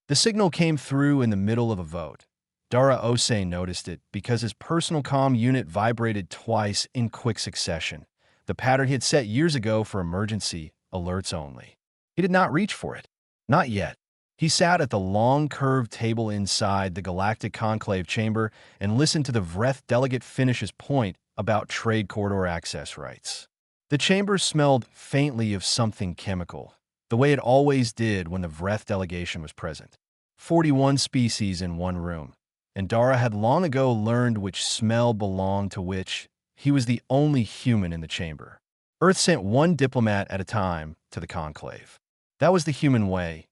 The signal came through in the middle of a vote. Dara Osei noticed it because his personal comm unit vibrated twice in quick succession, the pattern he had set years ago for emergency alerts only. He did not reach for it. Not yet. He sat at the long curved table inside the Galactic Conclave chamber and listened to the Vreth delegate finish his point about trade corridor access rights. The chamber smelled faintly of something chemical, the way it always did when the Vreth delegation was present. 41 species in one room, and Dara had long ago learned which smell belonged to which. He was the only human in the chamber. Earth sent one diplomat at a time to the conclave. That was the human way,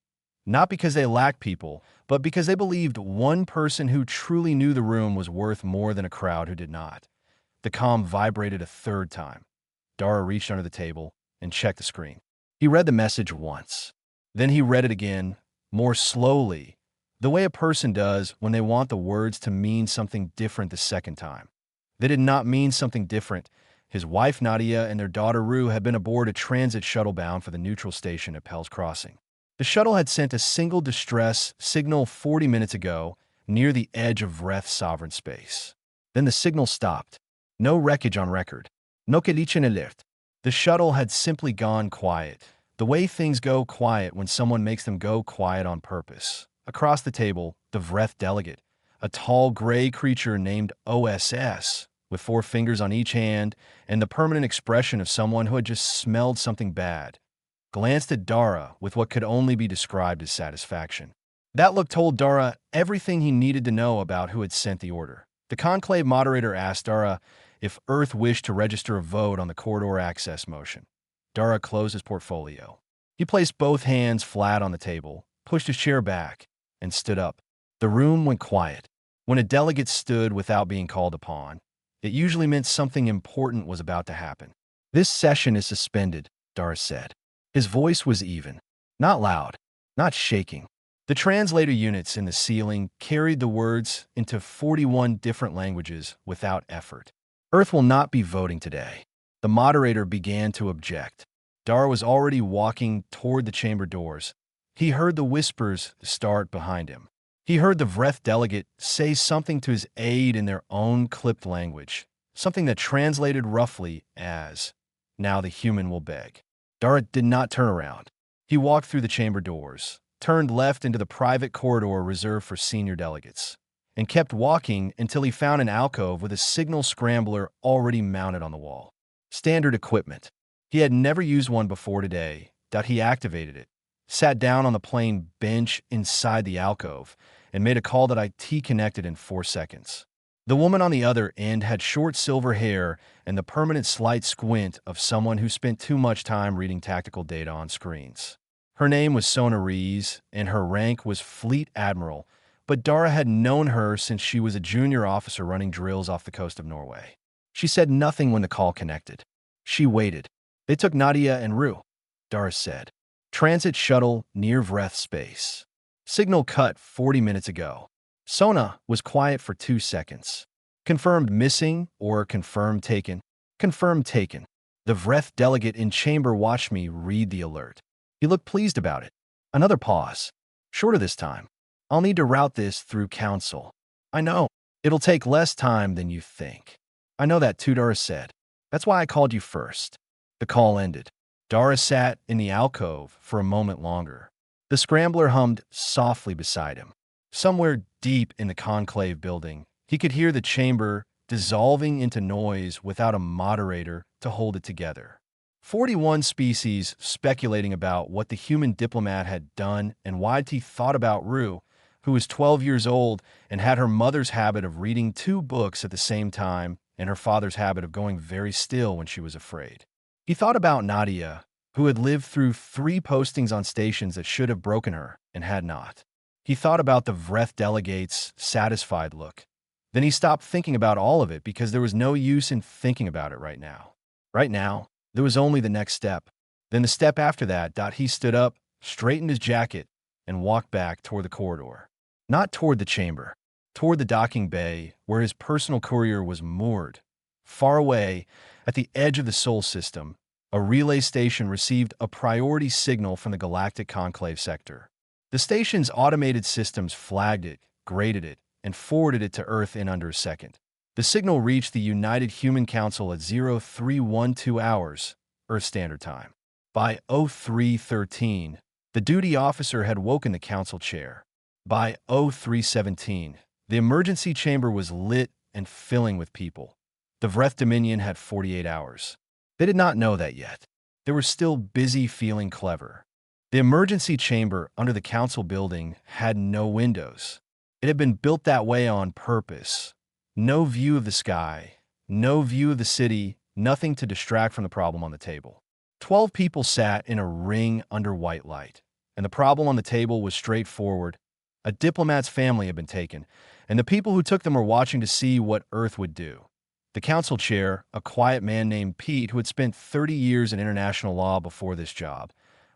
not because they lacked people, but because they believed one person who truly knew the room was worth more than a crowd who did not. The comm vibrated a third time. Dara reached under the table and checked the screen. He read the message once. Then he read it again, more slowly, the way a person does when they want the words to mean something different the second time. They did not mean something different. His wife Nadia and their daughter Rue had been aboard a transit shuttle bound for the neutral station at Pell's Crossing. The shuttle had sent a single distress signal 40 minutes ago near the edge of Vreth's sovereign space. Then the signal stopped. No wreckage on record. No queliche alert. The shuttle had simply gone quiet, the way things go quiet when someone makes them go quiet on purpose. Across the table, the Vreth delegate, a tall gray creature named OSS, with 4 fingers on each hand and the permanent expression of someone who had just smelled something bad, glanced at Dara with what could only be described as satisfaction. That look told Dara everything he needed to know about who had sent the order. The conclave moderator asked Dara if Earth wished to register a vote on the corridor access motion. Dara closed his portfolio. He placed both hands flat on the table, pushed his chair back, and stood up. The room went quiet. When a delegate stood without being called upon, it usually meant something important was about to happen. "This session is suspended," Dara said. His voice was even, not loud, not shaking. The translator units in the ceiling carried the words into 41 different languages without effort. "Earth will not be voting today." The moderator began to object. Dara was already walking toward the chamber doors. He heard the whispers start behind him. He heard the Vreth delegate say something to his aide in their own clipped language, something that translated roughly as, "Now the human will beg." Dara did not turn around. He walked through the chamber doors, turned left into the private corridor reserved for senior delegates, and kept walking until he found an alcove with a signal scrambler already mounted on the wall. Standard equipment. He had never used one before today. He activated it, sat down on the plain bench inside the alcove, and made a call that IT connected in 4 seconds. The woman on the other end had short silver hair and the permanent slight squint of someone who spent too much time reading tactical data on screens. Her name was Sona Rees, and her rank was Fleet Admiral, but Dara had known her since she was a junior officer running drills off the coast of Norway. She said nothing when the call connected. She waited. "They took Nadia and Rue," Dara said. "Transit shuttle near Vreth space. Signal cut 40 minutes ago." Sona was quiet for 2 seconds. "Confirmed missing or confirmed taken?" "Confirmed taken." The Vreth delegate in chamber watched me read the alert. He looked pleased about it. Another pause. "Shorter this time. I'll need to route this through council." "I know. It'll take less time than you think." "I know that too," Dara said. "That's why I called you first." The call ended. Dara sat in the alcove for a moment longer. The scrambler hummed softly beside him. Somewhere deep in the conclave building, he could hear the chamber dissolving into noise without a moderator to hold it together. 41 species speculating about what the human diplomat had done and why he thought about Rue, who was 12 years old and had her mother's habit of reading 2 books at the same time and her father's habit of going very still when she was afraid. He thought about Nadia, who had lived through 3 postings on stations that should have broken her and had not. He thought about the Vreth delegate's satisfied look. Then he stopped thinking about all of it because there was no use in thinking about it right now. Right now, there was only the next step. Then the step after that. He stood up, straightened his jacket, and walked back toward the corridor. Not toward the chamber, toward the docking bay where his personal courier was moored. Far away, at the edge of the Sol system, a relay station received a priority signal from the Galactic Conclave sector. The station's automated systems flagged it, graded it, and forwarded it to Earth in under a second. The signal reached the United Human Council at 0312 hours, Earth Standard Time. By 0313, the duty officer had woken the council chair. By 0317, the emergency chamber was lit and filling with people. The Vreth Dominion had 48 hours. They did not know that yet. They were still busy feeling clever. The emergency chamber under the council building had no windows. It had been built that way on purpose. No view of the sky, no view of the city, nothing to distract from the problem on the table. 12 people sat in a ring under white light, and the problem on the table was straightforward. A diplomat's family had been taken, and the people who took them were watching to see what Earth would do. The council chair, a quiet man named Pete who had spent 30 years in international law before this job,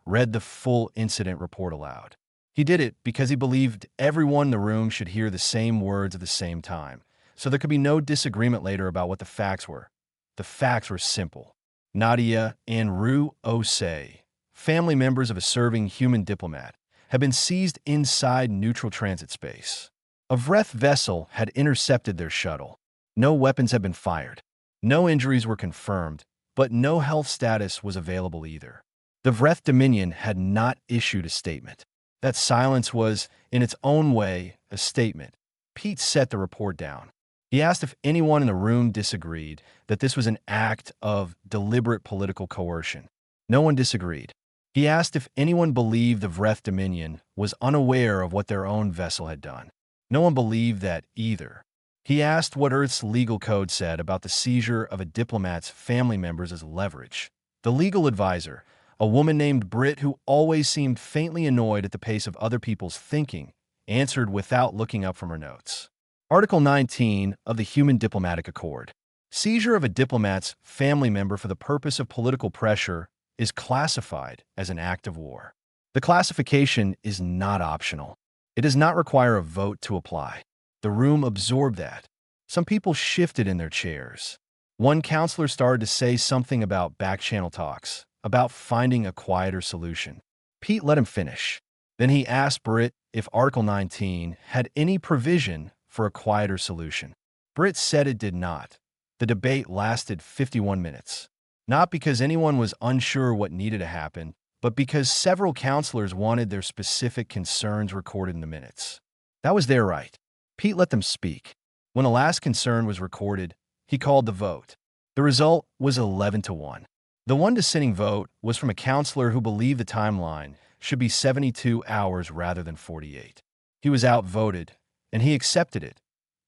read the full incident report aloud. He did it because he believed everyone in the room should hear the same words at the same time, so there could be no disagreement later about what the facts were. The facts were simple. Nadia and Ru Osei, family members of a serving human diplomat, had been seized inside neutral transit space. A Vreth vessel had intercepted their shuttle. No weapons had been fired. No injuries were confirmed, but no health status was available either. The Vreth Dominion had not issued a statement. That silence was, in its own way, a statement. Pete set the report down. He asked if anyone in the room disagreed that this was an act of deliberate political coercion. No one disagreed. He asked if anyone believed the Vreth Dominion was unaware of what their own vessel had done. No one believed that either. He asked what Earth's legal code said about the seizure of a diplomat's family members as leverage. The legal advisor, a woman named Britt who always seemed faintly annoyed at the pace of other people's thinking, answered without looking up from her notes. Article 19 of the Human Diplomatic Accord. Seizure of a diplomat's family member for the purpose of political pressure is classified as an act of war. The classification is not optional. It does not require a vote to apply. The room absorbed that. Some people shifted in their chairs. One counselor started to say something about back-channel talks, about finding a quieter solution. Pete let him finish. Then he asked Britt if Article 19 had any provision for a quieter solution. Britt said it did not. The debate lasted 51 minutes. Not because anyone was unsure what needed to happen, but because several counselors wanted their specific concerns recorded in the minutes. That was their right. Pete let them speak. When the last concern was recorded, he called the vote. The result was 11-1. The one dissenting vote was from a counselor who believed the timeline should be 72 hours rather than 48. He was outvoted, and he accepted it.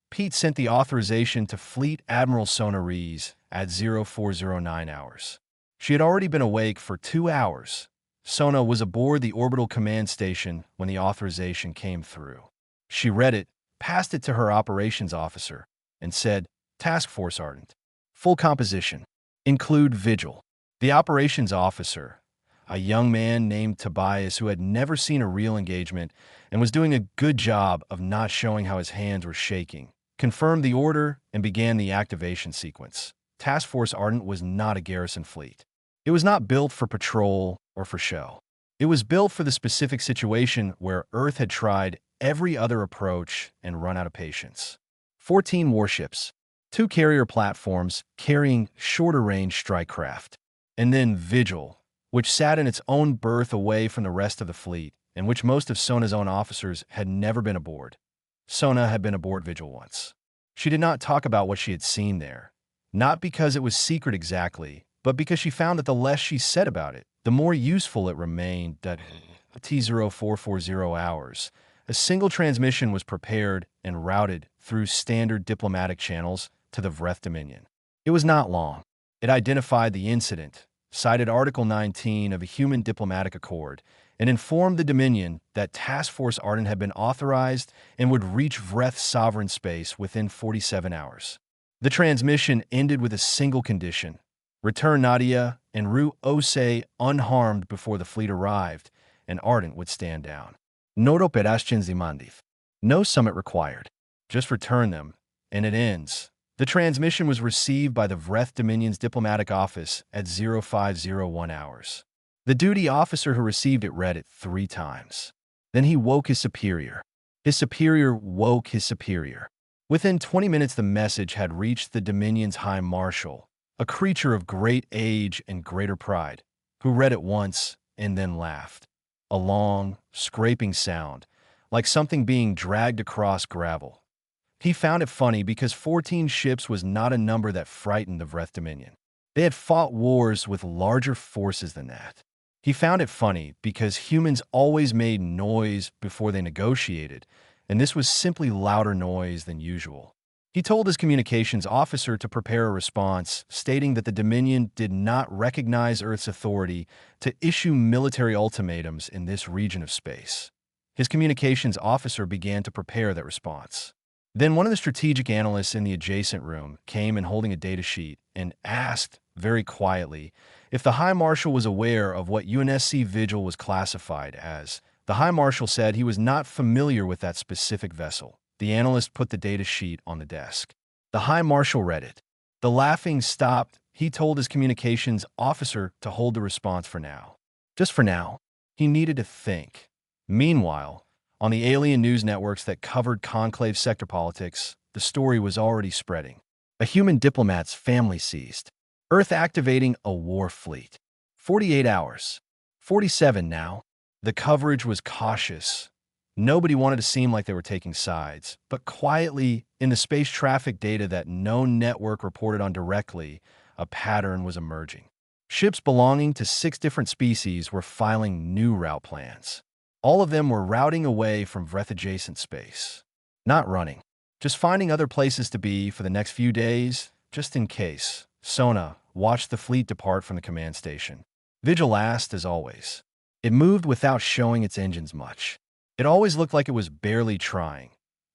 Pete sent the authorization to Fleet Admiral Sona Rees at 0409 hours. She had already been awake for 2 hours. Sona was aboard the orbital command station when the authorization came through. She read it, passed it to her operations officer, and said, Task Force Ardent. Full composition. Include Vigil. The operations officer, a young man named Tobias who had never seen a real engagement and was doing a good job of not showing how his hands were shaking, confirmed the order and began the activation sequence. Task Force Ardent was not a garrison fleet. It was not built for patrol or for show. It was built for the specific situation where Earth had tried every other approach and run out of patience. 14 warships, 2 carrier platforms carrying shorter-range strike craft, and then Vigil, which sat in its own berth away from the rest of the fleet, and which most of Sona's own officers had never been aboard. Sona had been aboard Vigil once. She did not talk about what she had seen there, not because it was secret exactly, but because she found that the less she said about it, the more useful it remained. That T0440 hours, a single transmission was prepared and routed through standard diplomatic channels to the Vreth Dominion. It was not long. It identified the incident, cited Article 19 of a Human Diplomatic Accord, and informed the Dominion that Task Force Ardent had been authorized and would reach Vreth sovereign space within 47 hours. The transmission ended with a single condition: return Nadia and Ru Osei unharmed before the fleet arrived, and Ardent would stand down. No operations demanded. No summit required. Just return them, and it ends. The transmission was received by the Vreth Dominion's diplomatic office at 0501 hours. The duty officer who received it read it 3 times. Then he woke his superior. His superior woke his superior. Within 20 minutes, the message had reached the Dominion's High Marshal, a creature of great age and greater pride, who read it once and then laughed. A long, scraping sound, like something being dragged across gravel. He found it funny because 14 ships was not a number that frightened the Vreth Dominion. They had fought wars with larger forces than that. He found it funny because humans always made noise before they negotiated, and this was simply louder noise than usual. He told his communications officer to prepare a response, stating that the Dominion did not recognize Earth's authority to issue military ultimatums in this region of space. His communications officer began to prepare that response. Then one of the strategic analysts in the adjacent room came and holding a data sheet and asked, very quietly, if the High Marshal was aware of what UNSC Vigil was classified as. The High Marshal said he was not familiar with that specific vessel. The analyst put the data sheet on the desk. The High Marshal read it. The laughing stopped. He told his communications officer to hold the response for now. Just for now. He needed to think. Meanwhile, on the alien news networks that covered conclave sector politics, the story was already spreading. A human diplomat's family seized. Earth activating a war fleet. 48 hours. 47 now. The coverage was cautious. Nobody wanted to seem like they were taking sides, but quietly, in the space traffic data that no network reported on directly, a pattern was emerging. Ships belonging to 6 different species were filing new route plans. All of them were routing away from Vreth-adjacent space. Not running, just finding other places to be for the next few days, just in case. Sona watched the fleet depart from the command station. Vigil asked, as always. It moved without showing its engines much. It always looked like it was barely trying.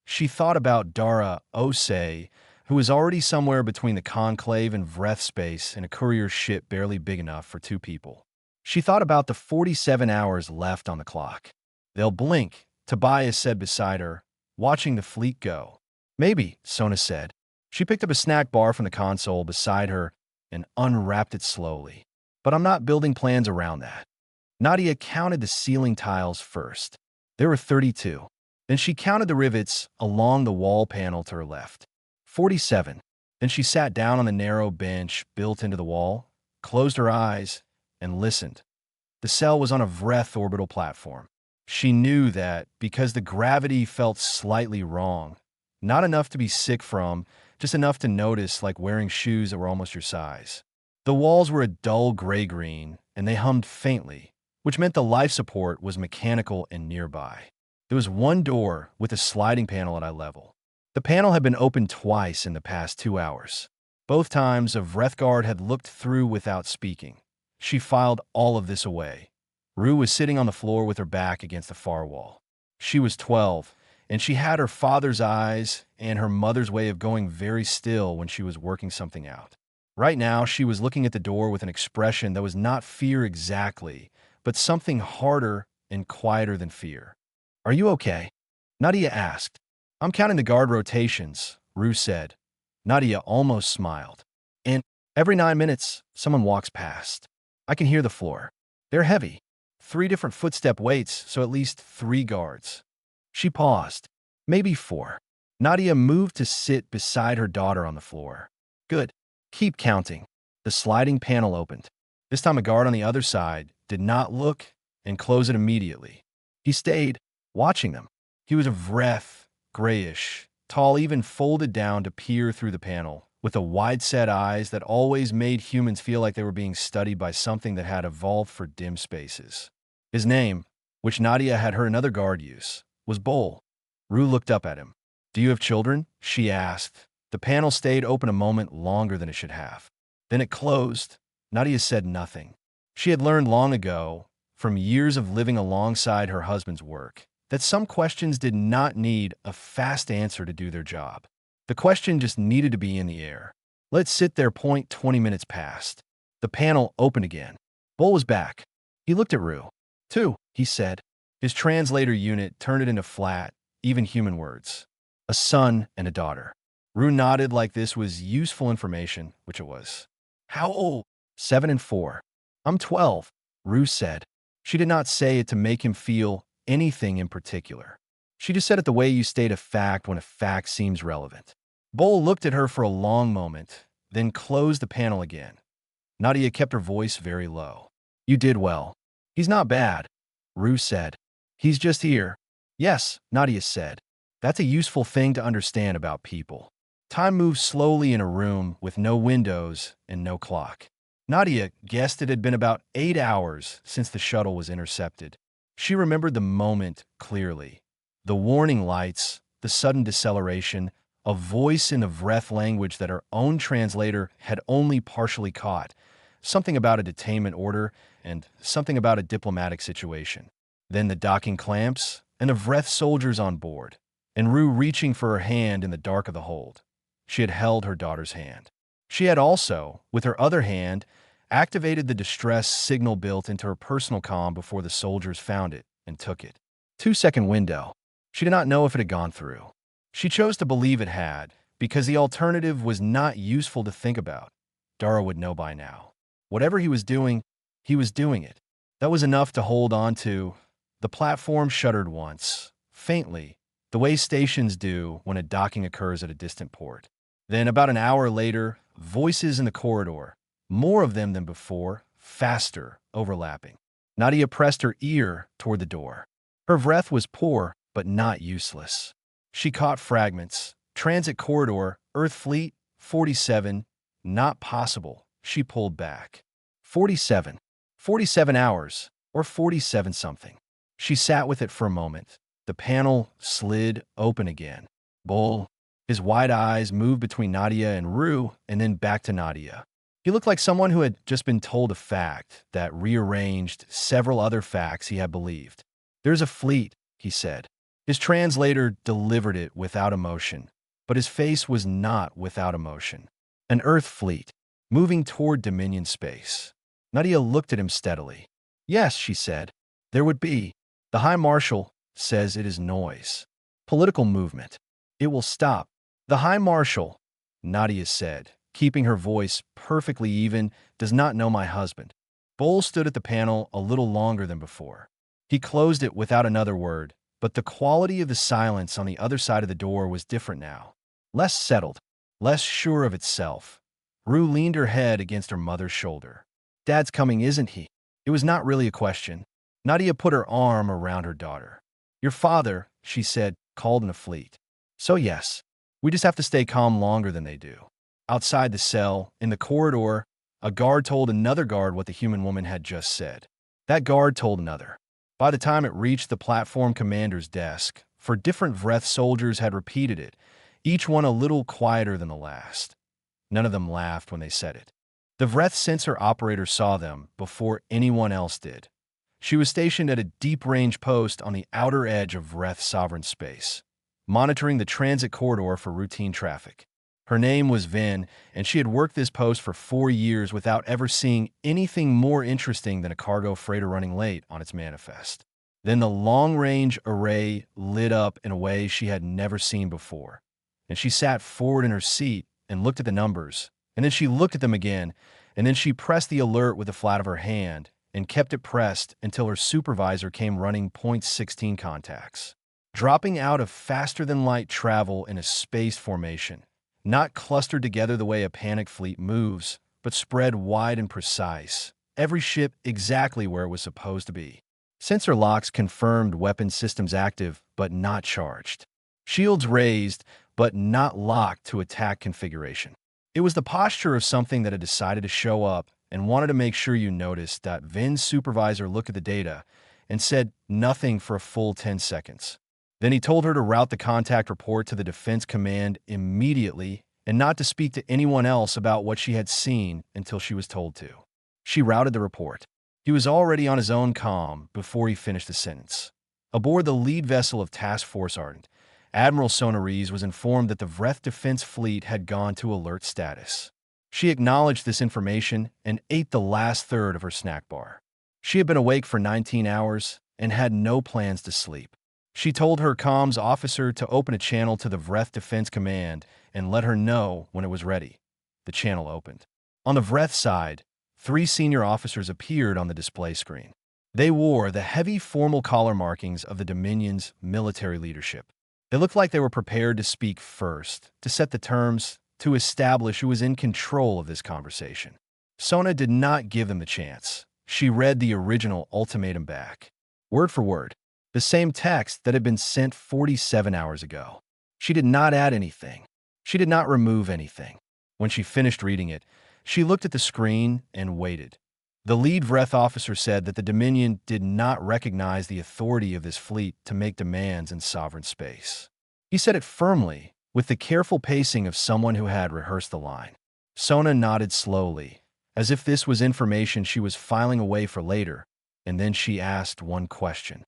She thought about Dara Osei, who was already somewhere between the Conclave and Vreth space in a courier ship barely big enough for 2 people. She thought about the 47 hours left on the clock. They'll blink, Tobias said beside her, watching the fleet go. Maybe, Sona said. She picked up a snack bar from the console beside her and unwrapped it slowly. But I'm not building plans around that. Nadia counted the ceiling tiles first. There were 32. Then she counted the rivets along the wall panel to her left. 47. Then she sat down on the narrow bench built into the wall, closed her eyes, and listened. The cell was on a Vreth orbital platform. She knew that because the gravity felt slightly wrong, not enough to be sick from, just enough to notice, like wearing shoes that were almost your size. The walls were a dull gray-green, and they hummed faintly, which meant the life support was mechanical and nearby. There was one door with a sliding panel at eye level. The panel had been opened twice in the past 2 hours. Both times, a Vrethguard had looked through without speaking. She filed all of this away. Rue was sitting on the floor with her back against the far wall. She was 12, and she had her father's eyes and her mother's way of going very still when she was working something out. Right now, she was looking at the door with an expression that was not fear exactly, but something harder and quieter than fear. Are you okay? Nadia asked. I'm counting the guard rotations, Rue said. Nadia almost smiled. And every 9 minutes, someone walks past. I can hear the floor. They're heavy. 3 different footstep weights, so at least 3 guards. She paused. Maybe 4. Nadia moved to sit beside her daughter on the floor. Good. Keep counting. The sliding panel opened. This time a guard on the other side did not look and close it immediately. He stayed, watching them. He was a Vreth, grayish, tall, even folded down to peer through the panel, with the wide-set eyes that always made humans feel like they were being studied by something that had evolved for dim spaces. His name, which Nadia had heard another guard use, was Bol. Rue looked up at him. Do you have children? She asked. The panel stayed open a moment longer than it should have. Then it closed. Nadia said nothing. She had learned long ago, from years of living alongside her husband's work, that some questions did not need a fast answer to do their job. The question just needed to be in the air. Let's sit there. 20 minutes passed. The panel opened again. Bol was back. He looked at Rue. 2, he said. His translator unit turned it into flat, even human words. A son and a daughter. Rue nodded like this was useful information, which it was. How old? 7 and 4. I'm 12, Rue said. She did not say it to make him feel anything in particular. She just said it the way you state a fact when a fact seems relevant. Bull looked at her for a long moment, then closed the panel again. Nadia kept her voice very low. You did well. He's not bad, Rue said. He's just here. Yes, Nadia said. That's a useful thing to understand about people. Time moves slowly in a room with no windows and no clock. Nadia guessed it had been about 8 hours since the shuttle was intercepted. She remembered the moment clearly. The warning lights, the sudden deceleration, a voice in the Vreth language that her own translator had only partially caught, something about a detainment order, and something about a diplomatic situation. Then the docking clamps, and the Vreth soldiers on board, and Rue reaching for her hand in the dark of the hold. She had held her daughter's hand. She had also, with her other hand, activated the distress signal built into her personal comm before the soldiers found it and took it. 2-second window. She did not know if it had gone through. She chose to believe it had, because the alternative was not useful to think about. Dara would know by now. Whatever he was doing it. That was enough to hold on to. The platform shuddered once, faintly, the way stations do when a docking occurs at a distant port. Then, about an hour later, voices in the corridor, more of them than before, faster, overlapping. Nadia pressed her ear toward the door. Her breath was poor, but not useless. She caught fragments. Transit corridor, Earth Fleet, 47, not possible. She pulled back. 47 hours, or 47 something. She sat with it for a moment. The panel slid open again. Bull, his wide eyes moved between Nadia and Rue, and then back to Nadia. He looked like someone who had just been told a fact that rearranged several other facts he had believed. There's a fleet, he said. His translator delivered it without emotion, but his face was not without emotion. An Earth fleet, moving toward Dominion space. Nadia looked at him steadily. Yes, she said. There would be. The High Marshal says it is noise. Political movement. It will stop. The High Marshal, Nadia said, keeping her voice perfectly even, does not know my husband. Bull stood at the panel a little longer than before. He closed it without another word, but the quality of the silence on the other side of the door was different now. Less settled, less sure of itself. Rue leaned her head against her mother's shoulder. Dad's coming, isn't he? It was not really a question. Nadia put her arm around her daughter. Your father, she said, called in a fleet. So yes, we just have to stay calm longer than they do. Outside the cell, in the corridor, a guard told another guard what the human woman had just said. That guard told another. By the time it reached the platform commander's desk, for different Vreth soldiers had repeated it, each one a little quieter than the last. None of them laughed when they said it. The Vreth sensor operator saw them before anyone else did. She was stationed at a deep-range post on the outer edge of Vreth sovereign space, monitoring the transit corridor for routine traffic. Her name was Vin, and she had worked this post for 4 years without ever seeing anything more interesting than a cargo freighter running late on its manifest. Then the long-range array lit up in a way she had never seen before, and she sat forward in her seat and looked at the numbers, and then she looked at them again, and then she pressed the alert with the flat of her hand and kept it pressed until her supervisor came running .16 contacts. Dropping out of faster-than-light travel in a space formation, not clustered together the way a panic fleet moves, but spread wide and precise, every ship exactly where it was supposed to be. Sensor locks confirmed weapon systems active, but not charged. Shields raised, but not locked to attack configuration. It was the posture of something that had decided to show up and wanted to make sure you noticed that Vin's supervisor looked at the data and said nothing for a full 10 seconds. Then he told her to route the contact report to the Defense Command immediately and not to speak to anyone else about what she had seen until she was told to. She routed the report. He was already on his own comm before he finished the sentence. Aboard the lead vessel of Task Force Ardent, Admiral Sonarise was informed that the Vreth Defense Fleet had gone to alert status. She acknowledged this information and ate the last third of her snack bar. She had been awake for 19 hours and had no plans to sleep. She told her comms officer to open a channel to the Vreth Defense Command and let her know when it was ready. The channel opened. On the Vreth side, 3 senior officers appeared on the display screen. They wore the heavy formal collar markings of the Dominion's military leadership. They looked like they were prepared to speak first, to set the terms, to establish who was in control of this conversation. Sona did not give them the chance. She read the original ultimatum back, word for word, the same text that had been sent 47 hours ago. She did not add anything. She did not remove anything. When she finished reading it, she looked at the screen and waited. The lead Vreth officer said that the Dominion did not recognize the authority of this fleet to make demands in sovereign space. He said it firmly, with the careful pacing of someone who had rehearsed the line. Sona nodded slowly, as if this was information she was filing away for later, and then she asked one question.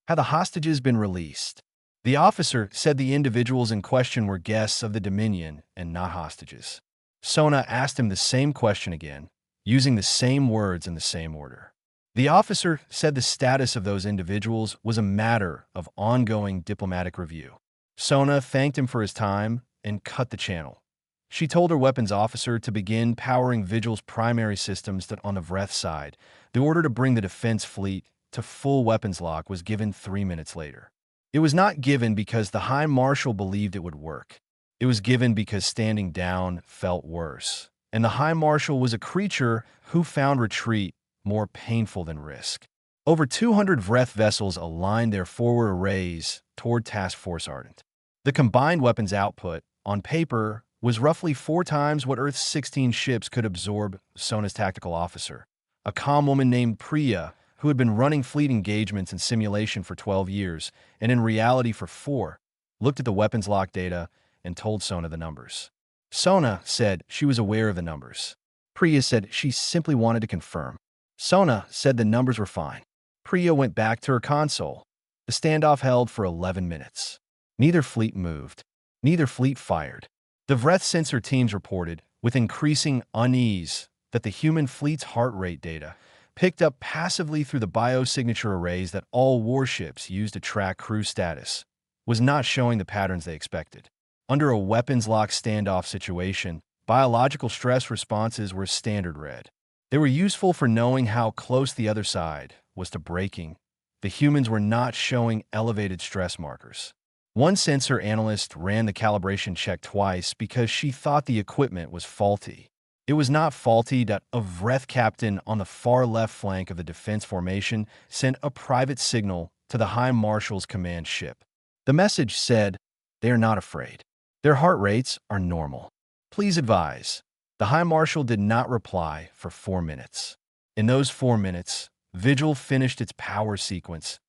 Had the hostages been released? The officer said the individuals in question were guests of the Dominion and not hostages. Sona asked him the same question again, using the same words in the same order. The officer said the status of those individuals was a matter of ongoing diplomatic review. Sona thanked him for his time and cut the channel. She told her weapons officer to begin powering Vigil's primary systems that on the Vreth side. The order to bring the defense fleet to full weapons lock was given 3 minutes later. It was not given because the High Marshal believed it would work. It was given because standing down felt worse. And the High Marshal was a creature who found retreat more painful than risk. Over 200 Vreth vessels aligned their forward arrays toward Task Force Ardent. The combined weapons output, on paper, was roughly 4 times what Earth's 16 ships could absorb. Sona's tactical officer, a calm woman named Priya, who had been running fleet engagements in simulation for 12 years, and in reality for 4, looked at the weapons lock data and told Sona the numbers. Sona said she was aware of the numbers. Priya said she simply wanted to confirm. Sona said the numbers were fine. Priya went back to her console. The standoff held for 11 minutes. Neither fleet moved. Neither fleet fired. The Vreth sensor teams reported, with increasing unease, that the human fleet's heart rate data, picked up passively through the biosignature arrays that all warships use to track crew status, was not showing the patterns they expected. Under a weapons-lock standoff situation, biological stress responses were standard red. They were useful for knowing how close the other side was to breaking. The humans were not showing elevated stress markers. One sensor analyst ran the calibration check twice because she thought the equipment was faulty. It was not faulty that a Vreth captain on the far left flank of the defense formation sent a private signal to the High Marshal's command ship. The message said, "They are not afraid. Their heart rates are normal. Please advise." The High Marshal did not reply for 4 minutes. In those 4 minutes, Vigil finished its power sequence.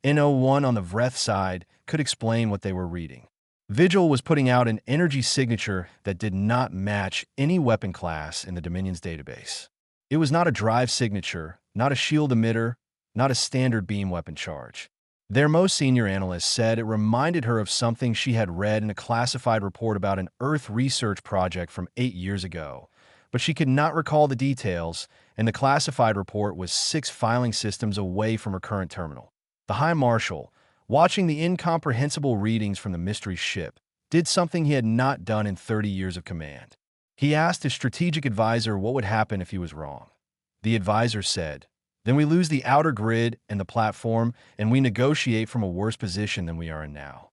N01 on the Vreth side could explain what they were reading. Vigil was putting out an energy signature that did not match any weapon class in the Dominion's database. It was not a drive signature, not a shield emitter, not a standard beam weapon charge. Their most senior analyst said it reminded her of something she had read in a classified report about an Earth research project from 8 years ago, but she could not recall the details, and the classified report was 6 filing systems away from her current terminal. The High Marshal, watching the incomprehensible readings from the mystery ship, did something he had not done in 30 years of command. He asked his strategic advisor what would happen if he was wrong. The advisor said, "Then we lose the outer grid and the platform, and we negotiate from a worse position than we are in now."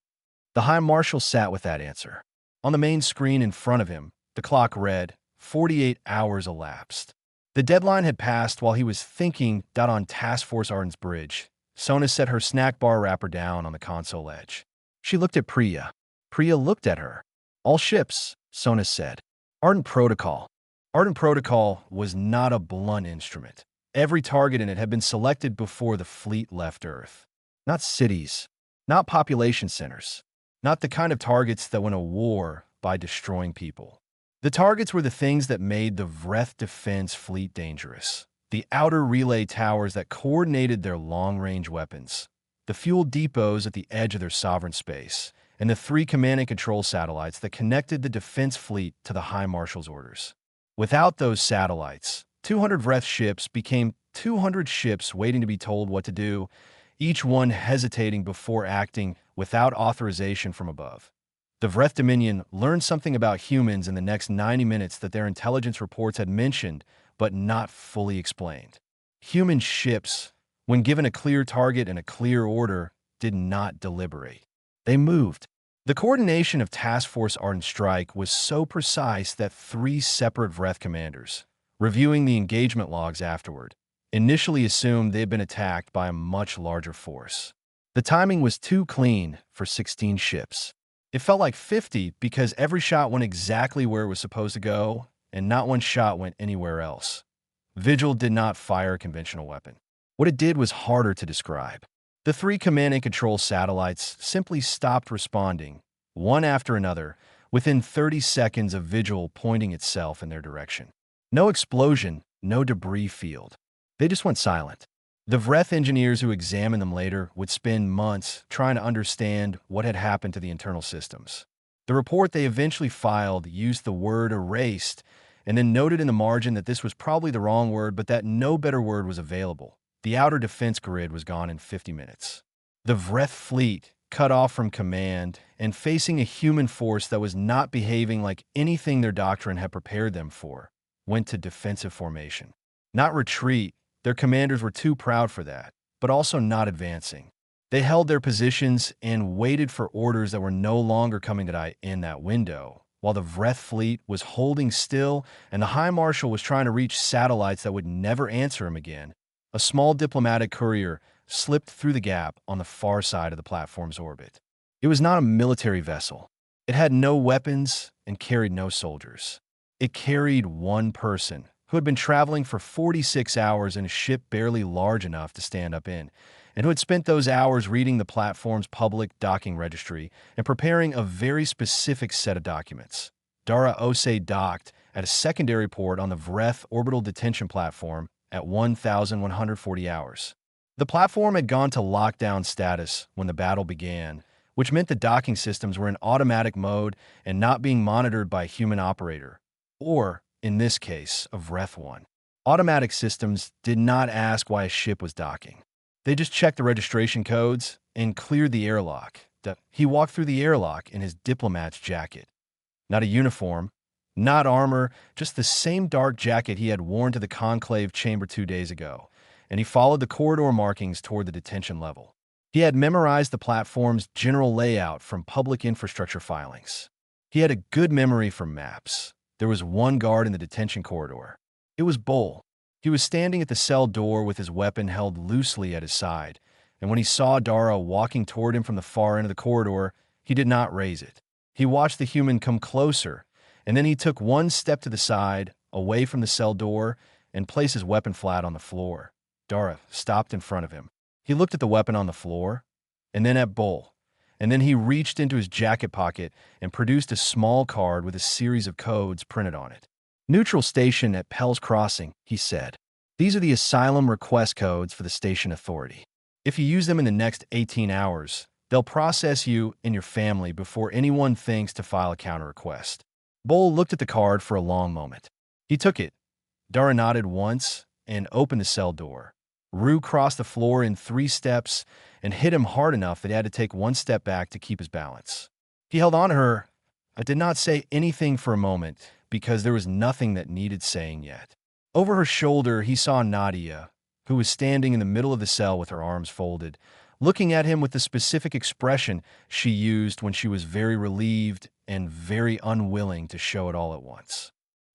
The High Marshal sat with that answer. On the main screen in front of him, the clock read, 48 hours elapsed. The deadline had passed while he was thinking. On Task Force Arden's bridge, Sona set her snack bar wrapper down on the console edge. She looked at Priya. Priya looked at her. "All ships," Sona said. Ardent Protocol. Ardent Protocol was not a blunt instrument. Every target in it had been selected before the fleet left Earth. Not cities. Not population centers. Not the kind of targets that win a war by destroying people. The targets were the things that made the Vreth defense fleet dangerous. The outer relay towers that coordinated their long-range weapons, the fuel depots at the edge of their sovereign space, and the 3 command and control satellites that connected the defense fleet to the High Marshal's orders. Without those satellites, 200 Vreth ships became 200 ships waiting to be told what to do, each one hesitating before acting without authorization from above. The Vreth Dominion learned something about humans in the next 90 minutes that their intelligence reports had mentioned, but not fully explained. Human ships when given a clear target and a clear order, did not deliberate. They moved. The coordination of Task Force Ardent Strike was so precise that 3 separate Vreth commanders, reviewing the engagement logs afterward, initially assumed they had been attacked by a much larger force. The timing was too clean for 16 ships. It felt like 50 because every shot went exactly where it was supposed to go, and not one shot went anywhere else. Vigil did not fire a conventional weapon. What it did was harder to describe. The 3 command and control satellites simply stopped responding, one after another, within 30 seconds of Vigil pointing itself in their direction. No explosion, no debris field. They just went silent. The Vreth engineers who examined them later would spend months trying to understand what had happened to the internal systems. The report they eventually filed used the word erased and then noted in the margin that this was probably the wrong word, but that no better word was available. The outer defense grid was gone in 50 minutes. The Vreth fleet, cut off from command and facing a human force that was not behaving like anything their doctrine had prepared them for, went to defensive formation. Not retreat, their commanders were too proud for that, but also not advancing. They held their positions and waited for orders that were no longer coming to die in that window, while the Vreth fleet was holding still and the High Marshal was trying to reach satellites that would never answer him again. A small diplomatic courier slipped through the gap on the far side of the platform's orbit. It was not a military vessel. It had no weapons and carried no soldiers. It carried one person who had been traveling for 46 hours in a ship barely large enough to stand up in, and who had spent those hours reading the platform's public docking registry and preparing a very specific set of documents. Dara Ose docked at a secondary port on the Vreth orbital detention platform at 1,140 hours. The platform had gone to lockdown status when the battle began, which meant the docking systems were in automatic mode and not being monitored by a human operator, or, in this case, a Vreth one. Automatic systems did not ask why a ship was docking. They just checked the registration codes and cleared the airlock. He walked through the airlock in his diplomat's jacket. Not a uniform, not armor, just the same dark jacket he had worn to the conclave chamber 2 days ago, and he followed the corridor markings toward the detention level. He had memorized the platform's general layout from public infrastructure filings. He had a good memory for maps. There was one guard in the detention corridor. It was Bull. He was standing at the cell door with his weapon held loosely at his side, and when he saw Dara walking toward him from the far end of the corridor, he did not raise it. He watched the human come closer, and then he took one step to the side, away from the cell door, and placed his weapon flat on the floor. Dara stopped in front of him. He looked at the weapon on the floor, and then at Bull, and then he reached into his jacket pocket and produced a small card with a series of codes printed on it. "Neutral station at Pell's Crossing," he said. "These are the asylum request codes for the station authority. If you use them in the next 18 hours, they'll process you and your family before anyone thinks to file a counter request." Bull looked at the card for a long moment. He took it. Dara nodded once and opened the cell door. Rue crossed the floor in 3 steps and hit him hard enough that he had to take 1 step back to keep his balance. He held on to her. I did not say anything for a moment because there was nothing that needed saying yet. Over her shoulder, he saw Nadia, who was standing in the middle of the cell with her arms folded, looking at him with the specific expression she used when she was very relieved and very unwilling to show it all at once.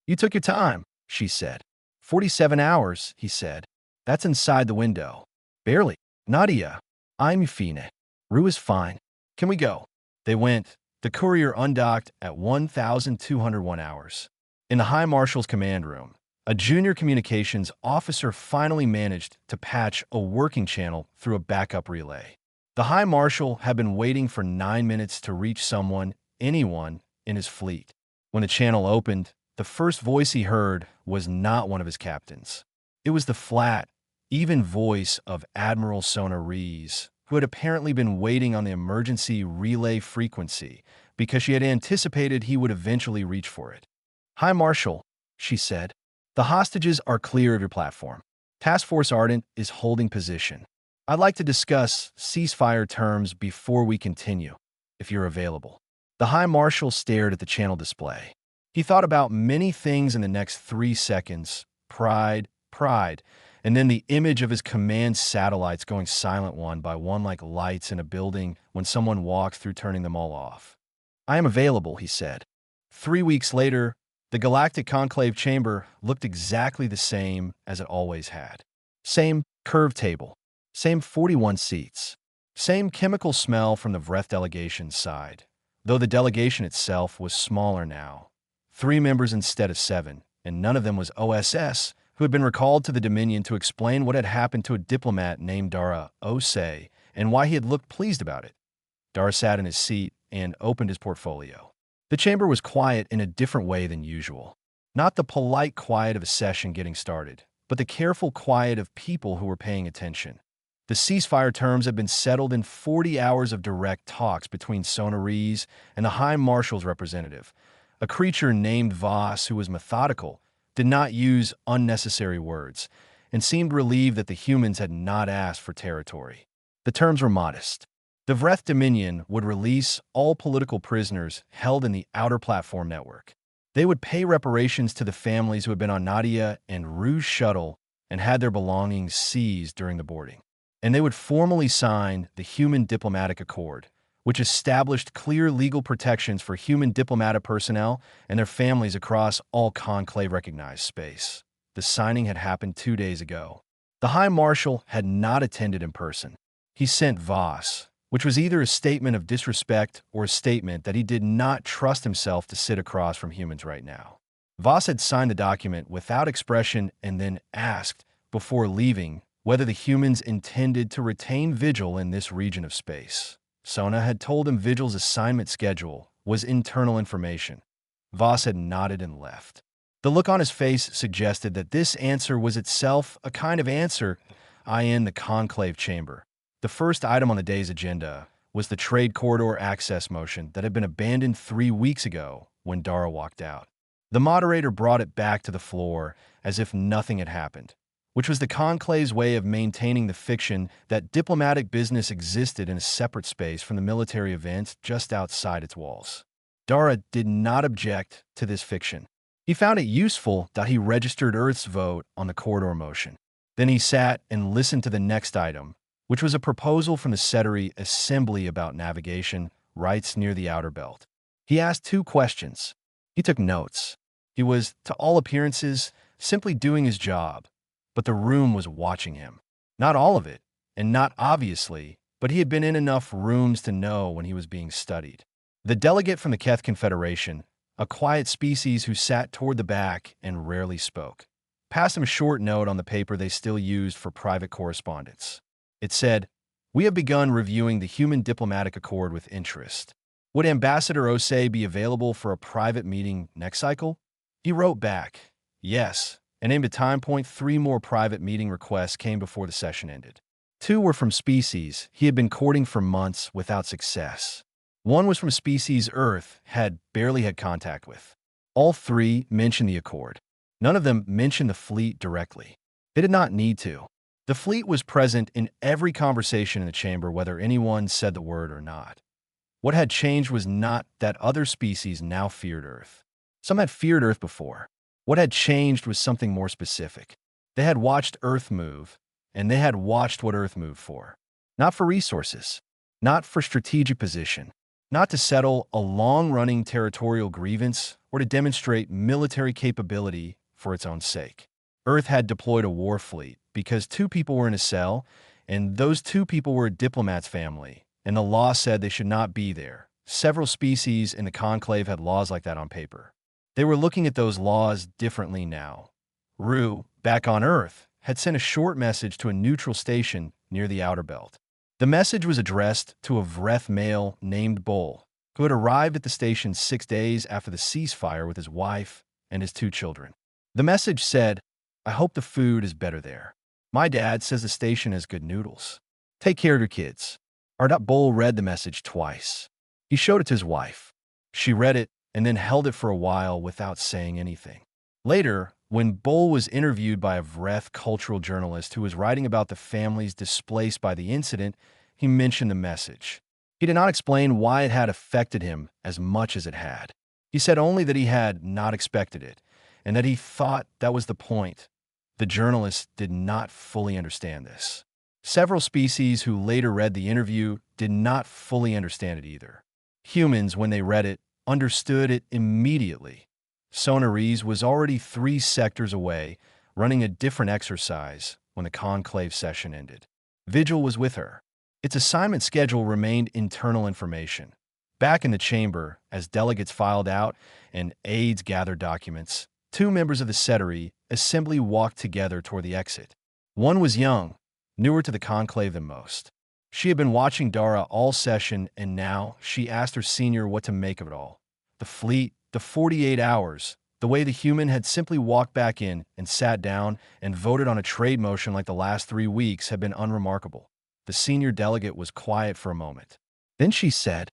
"You took your time," she said. 47 hours, he said. "That's inside the window." "Barely. Nadia, I'm Fine. Rue is fine. Can we go?" They went. The courier undocked at 1,201 hours. In the High Marshal's command room, a junior communications officer finally managed to patch a working channel through a backup relay. The High Marshal had been waiting for 9 minutes to reach someone, anyone, in his fleet. When the channel opened, the first voice he heard was not one of his captains. It was the flat, even voice of Admiral Sona Rees, who had apparently been waiting on the emergency relay frequency because she had anticipated he would eventually reach for it. "High Marshal," she said, "the hostages are clear of your platform. Task Force Ardent is holding position. I'd like to discuss ceasefire terms before we continue, if you're available." The High Marshal stared at the channel display. He thought about many things in the next 3 seconds: pride, and then the image of his command satellites going silent one by one like lights in a building when someone walks through turning them all off. "I am available," he said. 3 weeks later, the Galactic Conclave chamber looked exactly the same as it always had. Same curved table, same 41 seats, same chemical smell from the Vreth delegation's side, though the delegation itself was smaller now. 3 members instead of 7, and none of them was OSS, who had been recalled to the Dominion to explain what had happened to a diplomat named Dara Osei and why he had looked pleased about it. Dara sat in his seat and opened his portfolio. The chamber was quiet in a different way than usual. Not the polite quiet of a session getting started, but the careful quiet of people who were paying attention. The ceasefire terms had been settled in 40 hours of direct talks between Sonorees and the High Marshal's representative, a creature named Voss who was methodical, did not use unnecessary words, and seemed relieved that the humans had not asked for territory. The terms were modest. The Vreth Dominion would release all political prisoners held in the Outer Platform Network. They would pay reparations to the families who had been on Nadia and Rouge Shuttle and had their belongings seized during the boarding. And they would formally sign the Human Diplomatic Accord, which established clear legal protections for human diplomatic personnel and their families across all Conclave-recognized space. The signing had happened 2 days ago. The High Marshal had not attended in person. He sent Voss, which was either a statement of disrespect or a statement that he did not trust himself to sit across from humans right now. Voss had signed the document without expression and then asked, before leaving, whether the humans intended to retain Vigil in this region of space. Sona had told him Vigil's assignment schedule was internal information. Voss had nodded and left. The look on his face suggested that this answer was itself a kind of answer in the Conclave chamber. The first item on the day's agenda was the trade corridor access motion that had been abandoned 3 weeks ago when Dara walked out. The moderator brought it back to the floor as if nothing had happened, which was the Conclave's way of maintaining the fiction that diplomatic business existed in a separate space from the military events just outside its walls. Dara did not object to this fiction. He found it useful that he registered Earth's vote on the corridor motion. Then he sat and listened to the next item, which was a proposal from the Settery Assembly about navigation rights near the outer belt. He asked 2 questions. He took notes. He was, to all appearances, simply doing his job, but the room was watching him. Not all of it, and not obviously, but he had been in enough rooms to know when he was being studied. The delegate from the Keth Confederation, a quiet species who sat toward the back and rarely spoke, passed him a short note on the paper they still used for private correspondence. It said, "We have begun reviewing the Human Diplomatic Accord with interest. Would Ambassador Osei be available for a private meeting next cycle?" He wrote back, "Yes," and in the time point 3 more private meeting requests came before the session ended. 2 were from species he had been courting for months without success. 1 was from species Earth had barely had contact with. All 3 mentioned the Accord. None of them mentioned the fleet directly. They did not need to. The fleet was present in every conversation in the chamber, whether anyone said the word or not. What had changed was not that other species now feared Earth. Some had feared Earth before. What had changed was something more specific. They had watched Earth move, and they had watched what Earth moved for. Not for resources, not for strategic position, not to settle a long-running territorial grievance or to demonstrate military capability for its own sake. Earth had deployed a war fleet because 2 people were in a cell, and those 2 people were a diplomat's family, and the law said they should not be there. Several species in the Conclave had laws like that on paper. They were looking at those laws differently now. Rue, back on Earth, had sent a short message to a neutral station near the outer belt. The message was addressed to a Vreth male named Bull, who had arrived at the station 6 days after the ceasefire with his wife and his 2 children. The message said, "I hope the food is better there. My dad says the station has good noodles. Take care of your kids." Ardat Bull read the message twice. He showed it to his wife. She read it and then held it for a while without saying anything. Later, when Bull was interviewed by a Vreth cultural journalist who was writing about the families displaced by the incident, he mentioned the message. He did not explain why it had affected him as much as it had. He said only that he had not expected it, and that he thought that was the point. The journalist did not fully understand this. Several species who later read the interview did not fully understand it either. Humans, when they read it, understood it immediately. Sonarise was already 3 sectors away, running a different exercise when the conclave session ended. Vigil was with her. Its assignment schedule remained internal information. Back in the chamber, as delegates filed out and aides gathered documents, 2 members of the Settery assembly walked together toward the exit. One was young, newer to the conclave than most. She had been watching Dara all session, and now she asked her senior what to make of it all. The fleet, the 48 hours, the way the human had simply walked back in and sat down and voted on a trade motion like the last 3 weeks had been unremarkable. The senior delegate was quiet for a moment. Then she said,